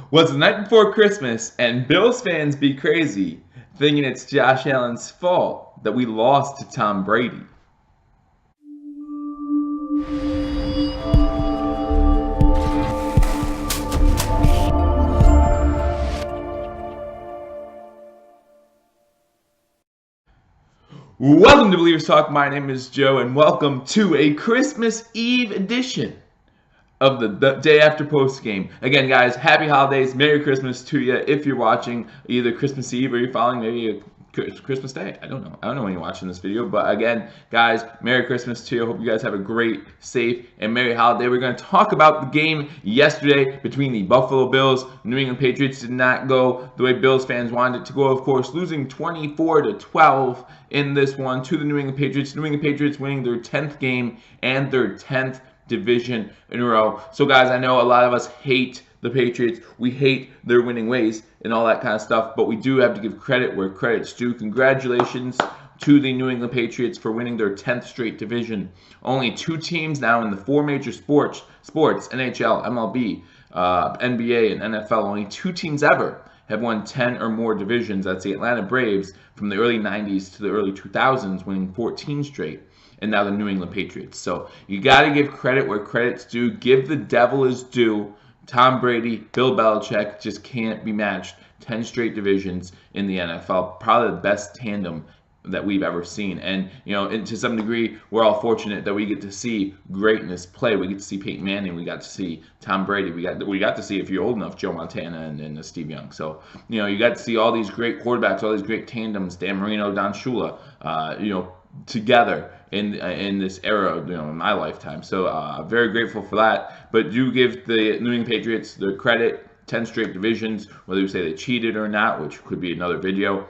Was the night before Christmas, and Bills fans be crazy, thinking it's Josh Allen's fault that we lost to Tom Brady. Welcome to Believers Talk. My name is Joe, and welcome to a Christmas Eve edition of the day after post game. Again, guys, happy holidays, Merry Christmas to you. If you're watching either Christmas Eve or you're following maybe a Christmas Day, I don't know when you're watching this video, but again, guys, Merry Christmas to you. Hope you guys have a great, safe, and Merry holiday. We're going to talk about the game yesterday between the Buffalo Bills. New England Patriots did not go the way Bills fans wanted it to go, of course, losing 24-12 in this one to the New England Patriots. New England Patriots winning their 10th game and their 10th division in a row. So guys, I know a lot of us hate the Patriots. We hate their winning ways and all that kind of stuff, but we do have to give credit where credit's due. Congratulations to the New England Patriots for winning their 10th straight division. Only two teams now in the four major sports, NHL, MLB, NBA, and NFL, only two teams ever have won 10 or more divisions. That's the Atlanta Braves from the early 90s to the early 2000s, winning 14 straight. And now the New England Patriots. So you got to give credit where credit's due. Give the devil his due. Tom Brady, Bill Belichick just can't be matched. 10 straight divisions in the NFL. Probably the best tandem that we've ever seen. And, you know, and to some degree, we're all fortunate that we get to see greatness play. We get to see Peyton Manning. We got to see Tom Brady. We got to see, if you're old enough, Joe Montana and Steve Young. So, you know, you got to see all these great quarterbacks, all these great tandems, Dan Marino, Don Shula, together in this era, you know, in my lifetime. So very grateful for that. But do give the New England Patriots their credit. 10 straight divisions, whether you say they cheated or not, which could be another video.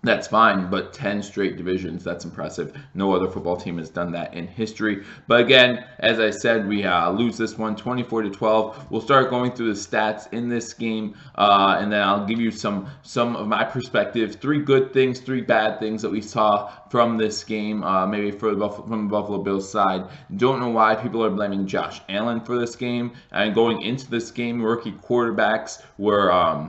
That's fine, but 10 straight divisions, that's impressive. No other football team has done that in history. But again, as I said, we lose this one 24-12. We'll start going through the stats in this game, and then I'll give you some of my perspective. 3 good things, 3 bad things that we saw from this game, maybe from the Buffalo Bills side. Don't know why people are blaming Josh Allen for this game. And going into this game, rookie quarterbacks were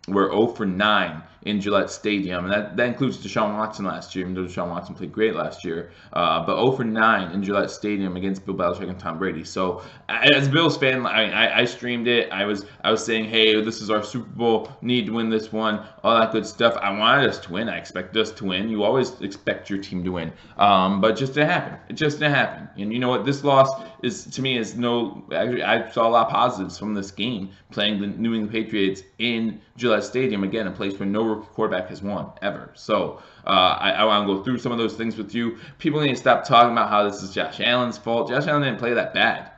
0 for 9 in Gillette Stadium, and that includes Deshaun Watson last year, even though Deshaun Watson played great last year, but 0 for 9 in Gillette Stadium against Bill Belichick and Tom Brady. So as a Bills fan, I streamed it. I was saying, hey, this is our Super Bowl, need to win this one, all that good stuff. I wanted us to win. I expected us to win. You always expect your team to win, but it just didn't happen. It just didn't happen. And you know what? This loss is no. Actually, I saw a lot of positives from this game, playing the New England Patriots in Gillette Stadium, again, a place where no rookie quarterback has won ever. So I want to go through some of those things with you. People need to stop talking about how this is Josh Allen's fault. Josh Allen didn't play that bad.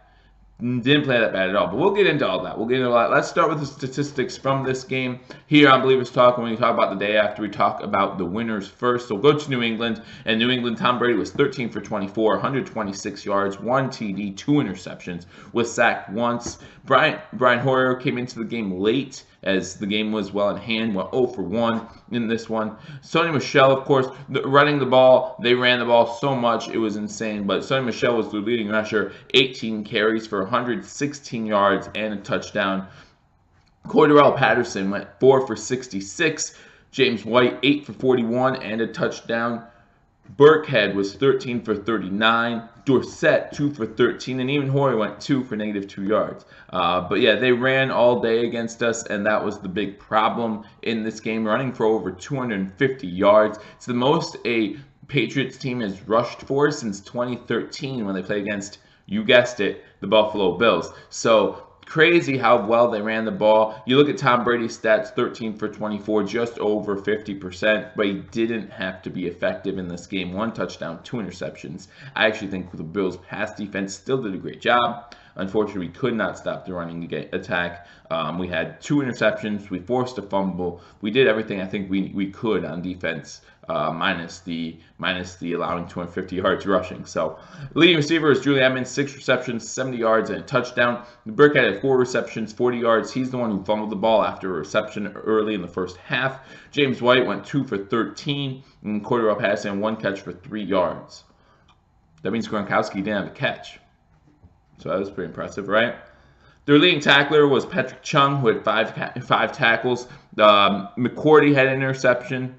Didn't play that bad at all, but we'll get into all that. Let's start with the statistics from this game here on Believers Talk. When we talk about the day after, we talk about the winners first. So go to New England, and New England, Tom Brady was 13 for 24, 126 yards, 1 TD, 2 interceptions, was sacked once. Brian Hoyer came into the game late, as the game was well in hand, went 0 for 1 in this one. Sony Michel, of course, running the ball. They ran the ball so much, it was insane. But Sony Michel was the leading rusher, 18 carries for 116 yards and a touchdown. Cordarrelle Patterson went 4 for 66. James White, 8 for 41 and a touchdown. Burkhead was 13 for 39. Dorsett, 2 for 13. And even Hoyer went 2 for -2 yards. But yeah, they ran all day against us, and that was the big problem in this game, running for over 250 yards. It's the most a Patriots team has rushed for since 2013 when they played against, you guessed it, the Buffalo Bills. So crazy how well they ran the ball. You look at Tom Brady's stats, 13 for 24, just over 50%, but he didn't have to be effective in this game. 1 touchdown, 2 interceptions. I actually think the Bills' pass defense still did a great job. Unfortunately, we could not stop the running attack. We had 2 interceptions. We forced a fumble. We did everything I think we could on defense, minus the allowing 250 yards rushing. So, leading receiver is Julian Edmonds, 6 receptions, 70 yards, and a touchdown. Burkhead had 4 receptions, 40 yards. He's the one who fumbled the ball after a reception early in the first half. James White went 2 for 13, and Cordarrelle Patterson 1 catch for 3 yards. That means Gronkowski didn't have a catch. So that was pretty impressive, right? Their leading tackler was Patrick Chung, who had five tackles. McCourty had an interception,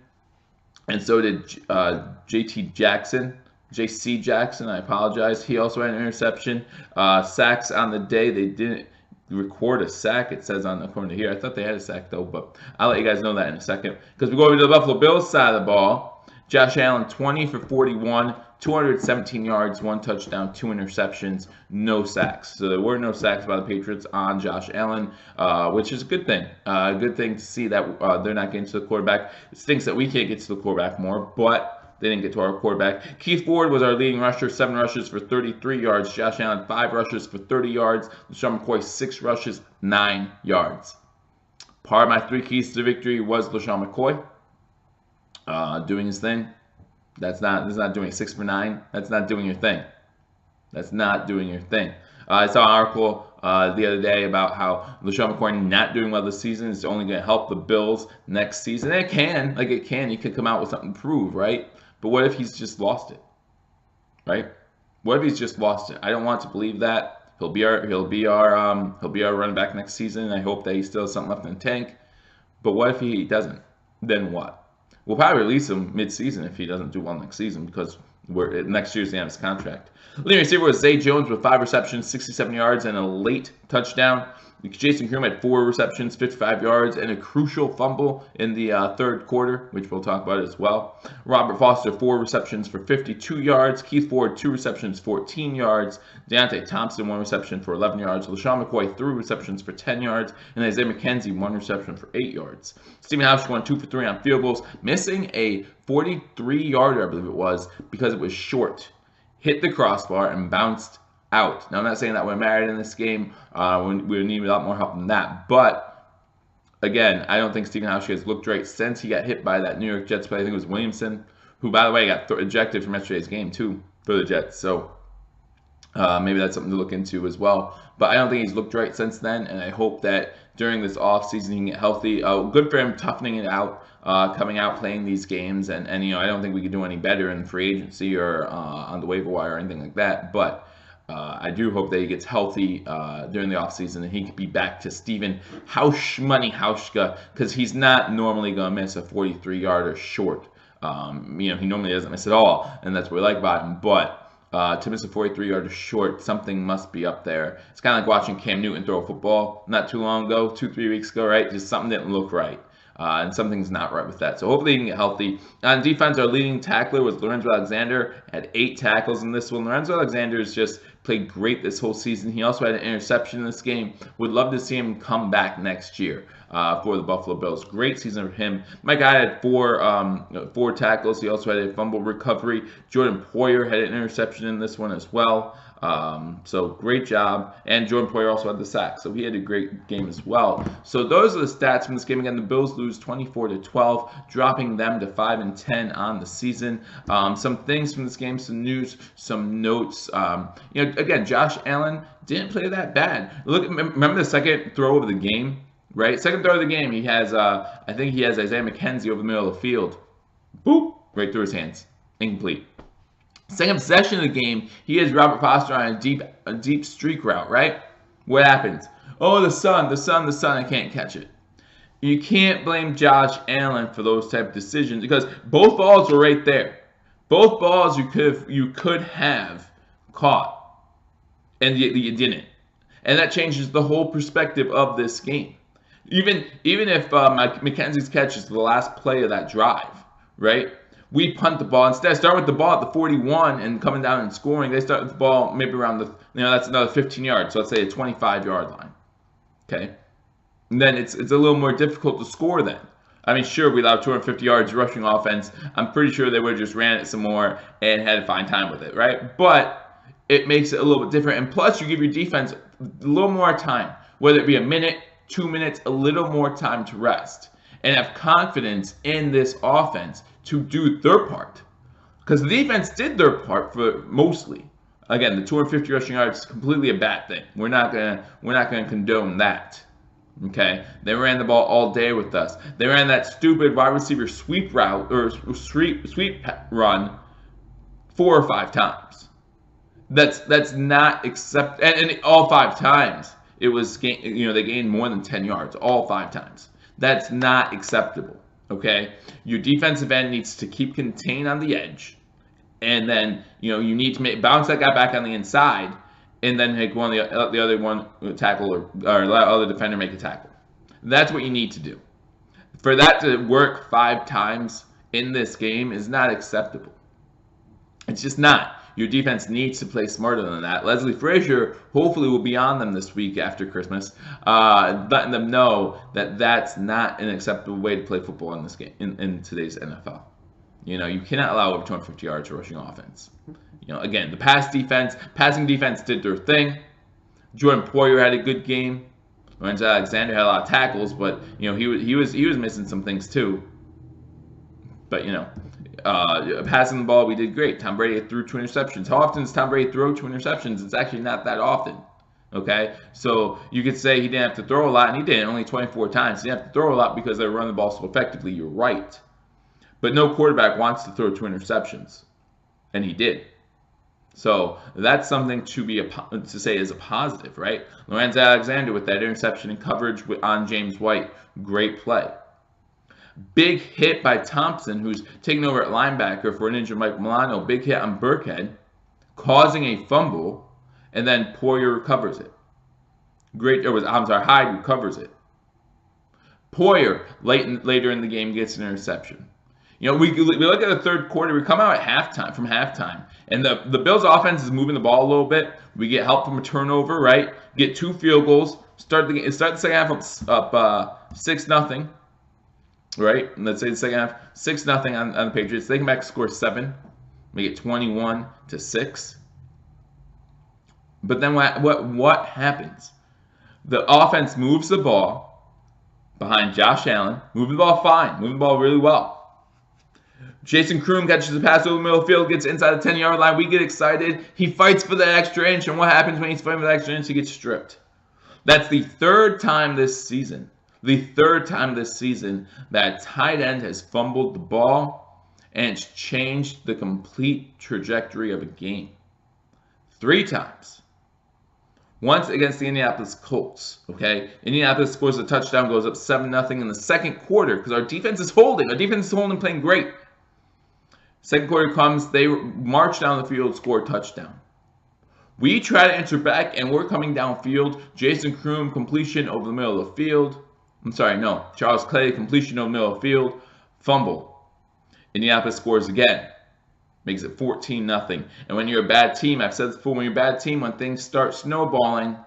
and so did JC Jackson, I apologize. He also had an interception. Sacks on the day, they didn't record a sack, it says on the corner here. I thought they had a sack though, but I'll let you guys know that in a second. Because we go over to the Buffalo Bills side of the ball. Josh Allen, 20 for 41, 217 yards, 1 touchdown, 2 interceptions, no sacks. So there were no sacks by the Patriots on Josh Allen, which is a good thing. A good thing to see that they're not getting to the quarterback. It stinks that we can't get to the quarterback more, but they didn't get to our quarterback. Keith Ford was our leading rusher, 7 rushes for 33 yards. Josh Allen, 5 rushes for 30 yards. LeSean McCoy, 6 rushes, 9 yards. Part of my 3 keys to victory was LeSean McCoy doing his thing. That's not doing 6 for 9. That's not doing your thing. That's not doing your thing. I saw an article the other day about how LeSean McCoy not doing well this season is only going to help the Bills next season. And it can. He could come out with something to prove, right? But what if he's just lost it, right? What if he's just lost it? I don't want to believe that. He'll be our running back next season. I hope that he still has something left in the tank. But what if he doesn't? Then what? We'll probably release him mid-season if he doesn't do well next season, because next year's the end of his contract. Leading receiver was Zay Jones with 5 receptions, 67 yards, and a late touchdown. Jason Kroom had 4 receptions, 55 yards, and a crucial fumble in the third quarter, which we'll talk about as well. Robert Foster, 4 receptions for 52 yards. Keith Ford, 2 receptions, 14 yards. Deontay Thompson, 1 reception for 11 yards. LeSean McCoy, 3 receptions for 10 yards. And Isaiah McKenzie, 1 reception for 8 yards. Stephen Hauschka went 2 for 3 on field goals, missing a 43-yarder, I believe it was, because it was short. Hit the crossbar and bounced out. Now, I'm not saying that we're married in this game. We need a lot more help than that. But, again, I don't think Stephen Hauschka has looked great since he got hit by that New York Jets player. I think it was Williamson, who, by the way, got ejected from yesterday's game, too, for the Jets. So, maybe that's something to look into as well. But I don't think he's looked right since then, and I hope that during this offseason he can get healthy. Good for him toughening it out, coming out, playing these games. And I don't think we could do any better in free agency or on the waiver wire or anything like that. But I do hope that he gets healthy during the offseason and he could be back to Stephen Hauschka, because he's not normally going to miss a 43-yarder short. He normally doesn't miss at all, and that's what we like about him. But to miss a 43-yarder short, something must be up there. It's kind of like watching Cam Newton throw a football not too long ago, 2-3 weeks ago, right? Just something didn't look right. And something's not right with that. So hopefully he can get healthy. On defense, our leading tackler was Lorenzo Alexander. Had 8 tackles in this one. Lorenzo Alexander has just played great this whole season. He also had an interception in this game. Would love to see him come back next year for the Buffalo Bills. Great season for him. Mike Guy had 4 tackles. He also had a fumble recovery. Jordan Poyer had an interception in this one as well. So great job. And Jordan Poyer also had the sack. So he had a great game as well. So those are the stats from this game. Again, the Bills lose 24-12, dropping them to 5-10 on the season. Some things from this game, some news, some notes. Again, Josh Allen didn't play that bad. Remember the second throw of the game, right? Second throw of the game, he has, I think he has Isaiah McKenzie over the middle of the field. Boop, right through his hands. Incomplete. Second possession of the game, he has Robert Foster on a deep streak route, right? What happens? Oh, the sun, I can't catch it. You can't blame Josh Allen for those type of decisions, because both balls were right there. Both balls you could have caught, and you didn't. And that changes the whole perspective of this game. Even if McKenzie's catch is the last play of that drive, right? We punt the ball. Instead, start with the ball at the 41 and coming down and scoring. They start with the ball maybe around that's another 15 yards. So let's say a 25-yard line. Okay? And then it's a little more difficult to score then. I mean, sure, we allowed 250 yards rushing offense. I'm pretty sure they would have just ran it some more and had a fine time with it, right? But it makes it a little bit different. And plus, you give your defense a little more time, whether it be a minute, 2 minutes, a little more time to rest and have confidence in this offense to do their part. Because the defense did their part for mostly. Again, the 250 rushing yards is completely a bad thing. We're not gonna condone that. Okay? They ran the ball all day with us. They ran that stupid wide receiver sweep route or sweep run 4 or 5 times. That's not acceptable. And all 5 times it was, they gained more than 10 yards all 5 times. That's not acceptable, okay? Your defensive end needs to keep contained on the edge, and then, you need to bounce that guy back on the inside, and then make the other one tackle or let other defender make a tackle. That's what you need to do. For that to work 5 times in this game is not acceptable. It's just not. Your defense needs to play smarter than that. Leslie Frazier hopefully will be on them this week after Christmas, letting them know that that's not an acceptable way to play football in this game, in today's NFL. You cannot allow over 250 yards rushing offense. Again, the passing defense did their thing. Jordan Poyer had a good game. Lorenzo Alexander had a lot of tackles, but he was missing some things too. But passing the ball, we did great. Tom Brady threw 2 interceptions. How often does Tom Brady throw 2 interceptions? It's actually not that often. Okay, so you could say he didn't have to throw a lot, and he didn't. Only 24 times. He didn't have to throw a lot because they were running the ball so effectively. You're right. But no quarterback wants to throw 2 interceptions, and he did. So that's something to say is a positive, right? Lorenzo Alexander with that interception and coverage on James White, great play. Big hit by Thompson, who's taking over at linebacker for an injured Mike Milano. Big hit on Burkhead, causing a fumble, and then Poyer recovers it. Hyde recovers it. Poyer later in the game gets an interception. We look at the third quarter. We come out at from halftime, and the Bills' offense is moving the ball a little bit. We get help from a turnover, right? Get 2 field goals. Start the second half up 6-0, right? And let's say the second half 6-0 on the Patriots. They come back, score 7, make it 21-6. But then what happens? The offense moves the ball behind Josh Allen, moving the ball fine, moving the ball really well. Jason Kroom catches the pass over the middle of the field, gets inside the 10-yard line. We get excited. He fights for that extra inch, and what happens when he's fighting for that extra inch? He gets stripped. That's the third time this season. That tight end has fumbled the ball, and it's changed the complete trajectory of a game. 3 times. Once against the Indianapolis Colts, okay? Indianapolis scores a touchdown, goes up 7-0 in the second quarter because our defense is holding. Our defense is holding, playing great. Second quarter comes, they march down the field, score a touchdown. We try to enter back, and we're coming downfield. Jason Kroom, completion over the middle of the field. Charles Clay, completion over the middle of the field. Fumble. Indianapolis scores again. Makes it 14-0. And when you're a bad team, I've said this before, when you're a bad team, when things start snowballing,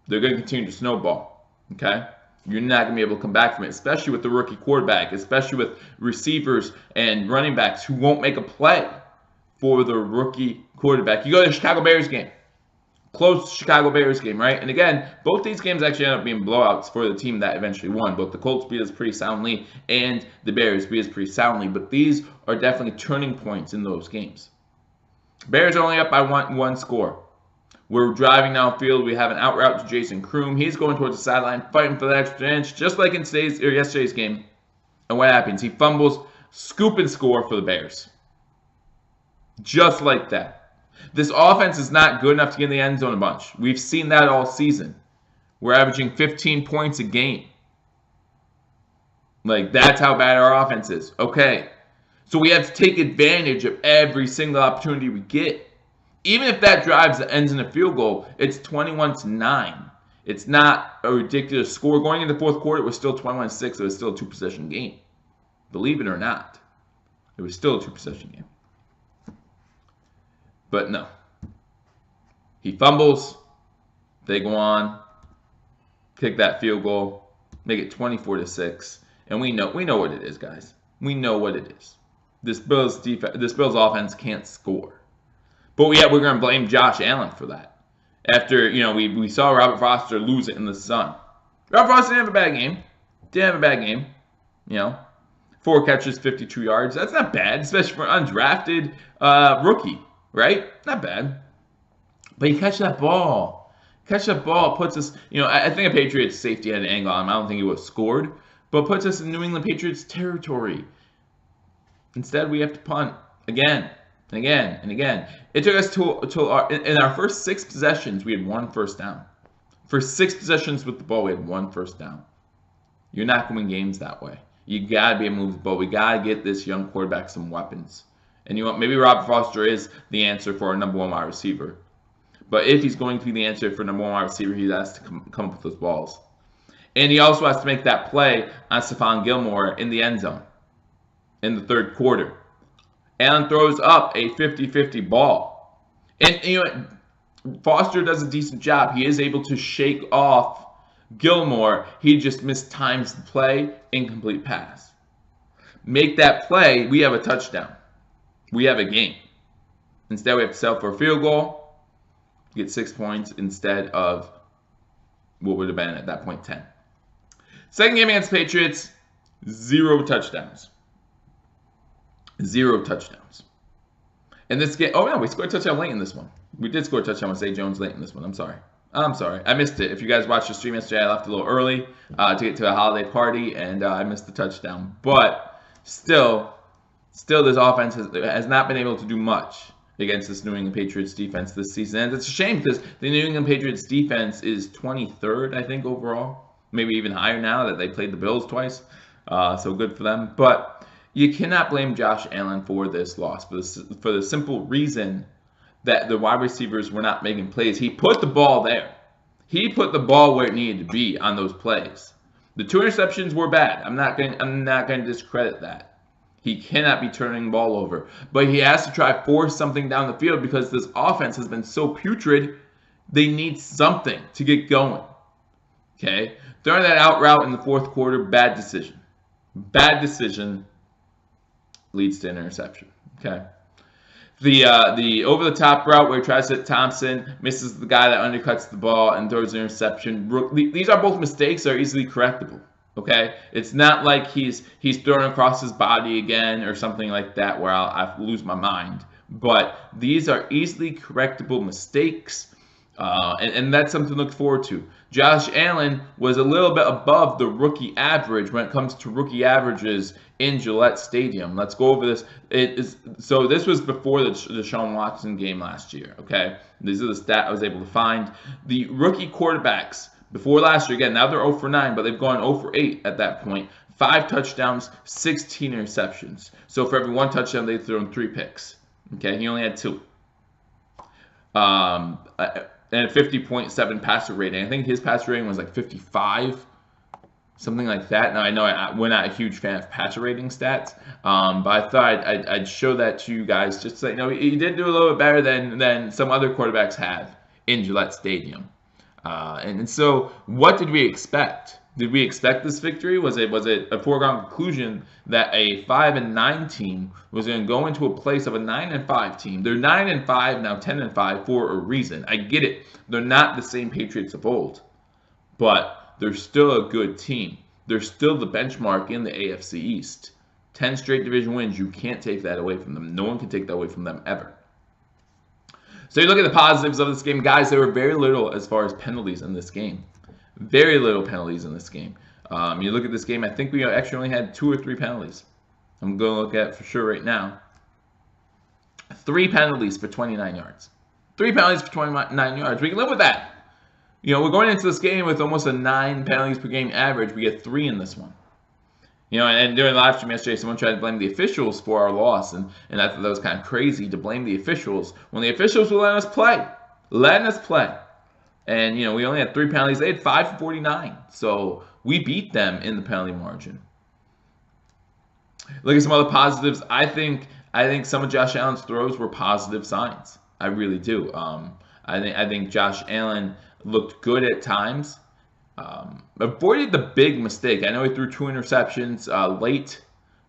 they're going to continue to snowball. Okay? You're not going to be able to come back from it, especially with the rookie quarterback, especially with receivers and running backs who won't make a play for the rookie quarterback. You go to the Chicago Bears game. Close Chicago Bears game, right? And again, both these games actually end up being blowouts for the team that eventually won. Both the Colts beat us pretty soundly and the Bears beat us pretty soundly. But these are definitely turning points in those games. Bears are only up by one score. We're driving downfield. We have an out route to Jason Kroom. He's going towards the sideline, fighting for that extra inch, just like in yesterday's game. And what happens? He fumbles, scoop and score for the Bears. Just like that. This offense is not good enough to get in the end zone a bunch. We've seen that all season. We're averaging 15 points a game. That's how bad our offense is. Okay. So we have to take advantage of every single opportunity we get. Even if that drive ends in a field goal, it's 21-9. It's not a ridiculous score. Going into the fourth quarter, it was still 21-6. It was still a 2-possession game. Believe it or not, it was still a 2-possession game. But no. He fumbles. They go on. Kick that field goal. Make it 24-6. And we know what it is, guys. We know what it is. This Bills offense can't score. But we're going to blame Josh Allen for that. After, we saw Robert Foster lose it in the sun. Robert Foster didn't have a bad game. 4 catches, 52 yards. That's not bad, especially for an undrafted rookie. Right? Not bad. But you catch that ball. Puts us, I think a Patriots safety had an angle on him. I don't think he would have scored. But puts us in New England Patriots territory. Instead, we have to punt again and again and again. It took us in our first 6 possessions, we had 1 first down. For 6 possessions with the ball, we had 1 first down. You're not going to win games that way. You got to be able to move the ball. We got to get this young quarterback some weapons. And you know what? Maybe Robert Foster is the answer for our #1 wide receiver. But if he's going to be the answer for #1 wide receiver, he has to come up with those balls. And he also has to make that play on Stephon Gilmore in the end zone in the 3rd quarter. Allen throws up a 50-50 ball. And you know, Foster does a decent job. He is able to shake off Gilmore. He just mistimes the play, incomplete pass. Make that play, we have a touchdown. We have a game. Instead, we have to settle for a field goal, get 6 points instead of what would have been at that point 10. Second game against the Patriots, 0 touchdowns. 0 touchdowns. And this game, oh no, we scored a touchdown late in this one. We did score a touchdown with Zay Jones late in this one. I'm sorry. I missed it. If you guys watched the stream yesterday, I left a little early to get to a holiday party, and I missed the touchdown. But still this offense has not been able to do much against this New England Patriots defense this season. And it's a shame because the New England Patriots defense is 23rd, I think, overall. Maybe even higher now that they played the Bills twice. So good for them. But you cannot blame Josh Allen for this loss for the simple reason that the wide receivers were not making plays. He put the ball there. He put the ball where it needed to be on those plays. The 2 interceptions were bad. I'm not going to discredit that. He cannot be turning the ball over. But he has to try to force something down the field because this offense has been so putrid, they need something to get going. Okay? Throwing that out route in the 4th quarter, bad decision. Bad decision leads to an interception. Okay? The over-the-top route where he tries to hit Thompson, misses the guy that undercuts the ball and throws an interception. These are both mistakes that are easily correctable. Okay, it's not like he's thrown across his body again or something like that where I lose my mind. But these are easily correctable mistakes, and that's something to look forward to. Josh Allen was a little bit above the rookie average when it comes to rookie averages in Gillette Stadium. Let's go over this. So this was before the Deshaun Watson game last year. Okay, these are the stats I was able to find. The rookie quarterbacks before last year, again, now they're 0 for 9, but they've gone 0 for 8 at that point. 5 touchdowns, 16 interceptions. So for every 1 touchdown, they've thrown 3 picks. Okay, he only had 2. And a 50.7 passer rating. I think his passer rating was like 55, something like that. Now, I know we're not a huge fan of passer rating stats, but I thought I'd show that to you guys just so you know he did do a little bit better than some other quarterbacks have in Gillette Stadium. And so, what did we expect? Did we expect this victory? Was it a foregone conclusion that a 5-9 team was going to go into a place of a 9-5 team? They're 9-5 now, 10-5 for a reason. I get it. They're not the same Patriots of old, but they're still a good team. They're still the benchmark in the AFC East. 10 straight division wins. You can't take that away from them. No one can take that away from them ever. So you look at the positives of this game. Guys, there were very little as far as penalties in this game. Very little penalties in this game. You look at this game, I think we actually only had 2 or 3 penalties. I'm going to look at it for sure right now. 3 penalties for 29 yards. 3 penalties for 29 yards. We can live with that. You know, we're going into this game with almost a 9 penalties per game average. We get 3 in this one. You know, and during the live stream yesterday, someone tried to blame the officials for our loss, and I thought that was kind of crazy to blame the officials when the officials were letting us play. Letting us play. And, you know, we only had 3 penalties. They had 5 for 49. So we beat them in the penalty margin. Look at some other positives. I think some of Josh Allen's throws were positive signs. I really do. I think Josh Allen looked good at times. Avoided the big mistake. I know he threw 2 interceptions late.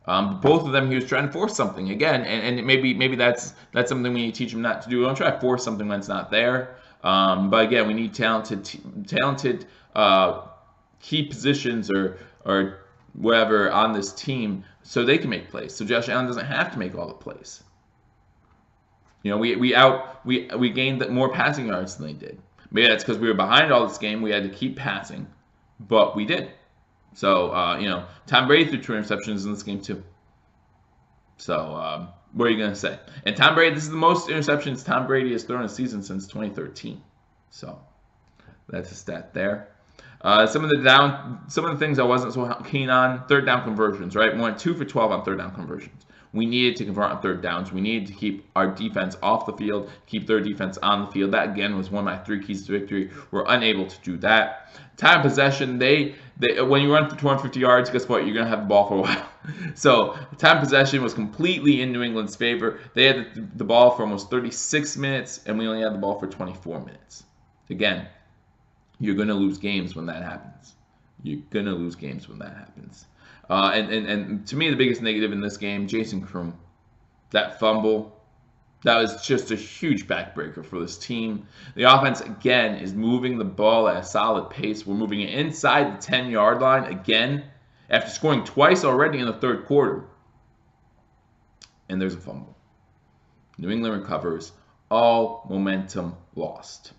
Both of them, he was trying to force something again, and maybe that's something we need to teach him not to do. Don't try to force something when it's not there. But again, we need talented key positions or whatever on this team so they can make plays. So Josh Allen doesn't have to make all the plays. You know, we gained more passing yards than they did. Maybe that's because we were behind all this game. We had to keep passing, but we did. So, you know, Tom Brady threw 2 interceptions in this game too. So, what are you going to say? And Tom Brady, this is the most interceptions Tom Brady has thrown in a season since 2013. So, That's a stat there. Some of the things I wasn't so keen on, third down conversions, right? We went 2 for 12 on third down conversions. We needed to convert on third downs. We needed to keep our defense off the field, keep their defense on the field. That, again, was one of my 3 keys to victory. We're unable to do that. Time possession, when you run for 250 yards, guess what? You're going to have the ball for a while. So time possession was completely in New England's favor. They had the ball for almost 36 minutes, and we only had the ball for 24 minutes. Again, you're going to lose games when that happens. You're going to lose games when that happens. And to me, the biggest negative in this game, Jason Kroom. That fumble, that was just a huge backbreaker for this team. The offense, again, is moving the ball at a solid pace. We're moving it inside the 10-yard line again after scoring twice already in the third quarter. And there's a fumble. New England recovers. All momentum lost.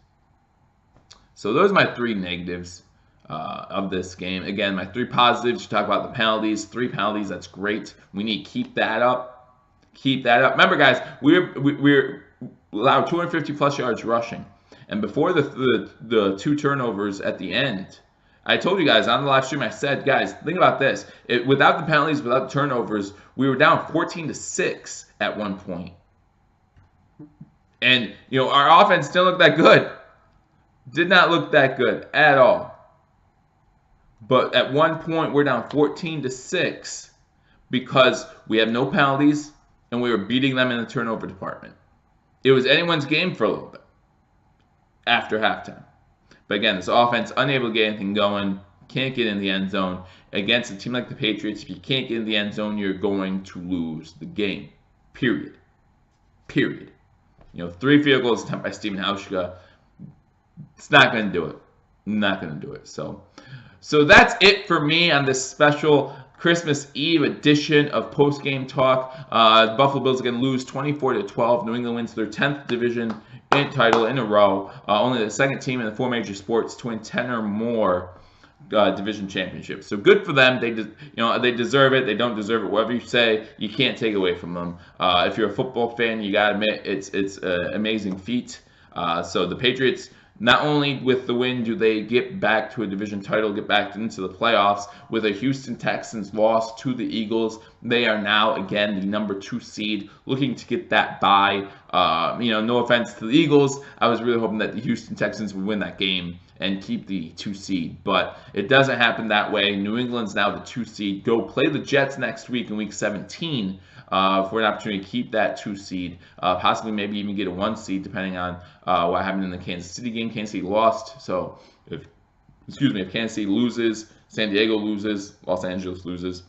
So those are my 3 negatives of this game. Again, my 3 positives, you talk about the penalties. 3 penalties, that's great. We need to keep that up. Keep that up. Remember, guys, we're allowed 250-plus yards rushing. And before the 2 turnovers at the end, I told you guys on the live stream, I said, guys, think about this. Without the penalties, without the turnovers, we were down 14-6 at one point. And, our offense didn't look that good. Did not look that good at all. But at one point, we're down 14-6 because we have no penalties and we were beating them in the turnover department. It was anyone's game for a little bit after halftime. But again, this offense unable to get anything going, can't get in the end zone. Against a team like the Patriots, if you can't get in the end zone, you're going to lose the game. Period. 3 field goals attempt by Steven Hauschka. It's not going to do it. Not going to do it. So that's it for me on this special Christmas Eve edition of Post-Game Talk. The Buffalo Bills again lose 24-12. New England wins their 10th division title in a row. Only the second team in the 4 major sports to win 10 or more division championships. So good for them. They deserve it. They don't deserve it. Whatever you say, you can't take away from them. If you're a football fan, you gotta admit it's an amazing feat. So the Patriots, not only with the win do they get back to a division title, get back into the playoffs, with a Houston Texans loss to the Eagles, they are now, again, the number 2 seed, looking to get that bye. No offense to the Eagles. I was really hoping that the Houston Texans would win that game and keep the 2 seed, but it doesn't happen that way. New England's now the 2 seed. Go play the Jets next week in Week 17 for an opportunity to keep that 2 seed, possibly maybe even get a 1 seed depending on what happened in the Kansas City game. Kansas City lost, so if Kansas City loses, San Diego loses, Los Angeles loses,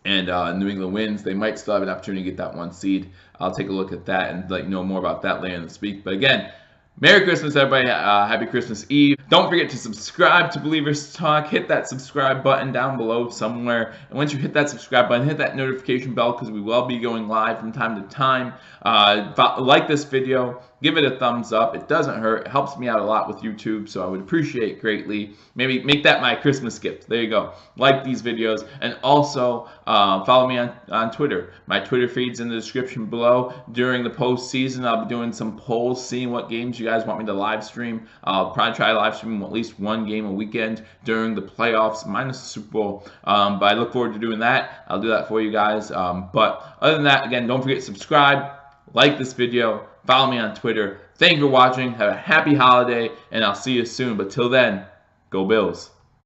and New England wins, they might still have an opportunity to get that 1 seed. I'll take a look at that and let you know more about that later in this week. But again, Merry Christmas, everybody. Happy Christmas Eve. Don't forget to subscribe to Believers Talk. Hit that subscribe button down below somewhere. And once you hit that subscribe button, hit that notification bell because we will be going live from time to time. Like this video. Give it a thumbs up. It doesn't hurt. It helps me out a lot with YouTube, so I would appreciate it greatly. Maybe make that my Christmas gift. There you go. Like these videos. And also follow me on Twitter. My Twitter feed's in the description below. During the postseason, I'll be doing some polls, seeing what games you guys want me to live stream. I'll probably try to live stream at least 1 game a weekend during the playoffs, minus the Super Bowl. But I look forward to doing that. I'll do that for you guys. But other than that, again, don't forget to subscribe, like this video, follow me on Twitter. Thank you for watching. Have a happy holiday, and I'll see you soon. But till then, go Bills.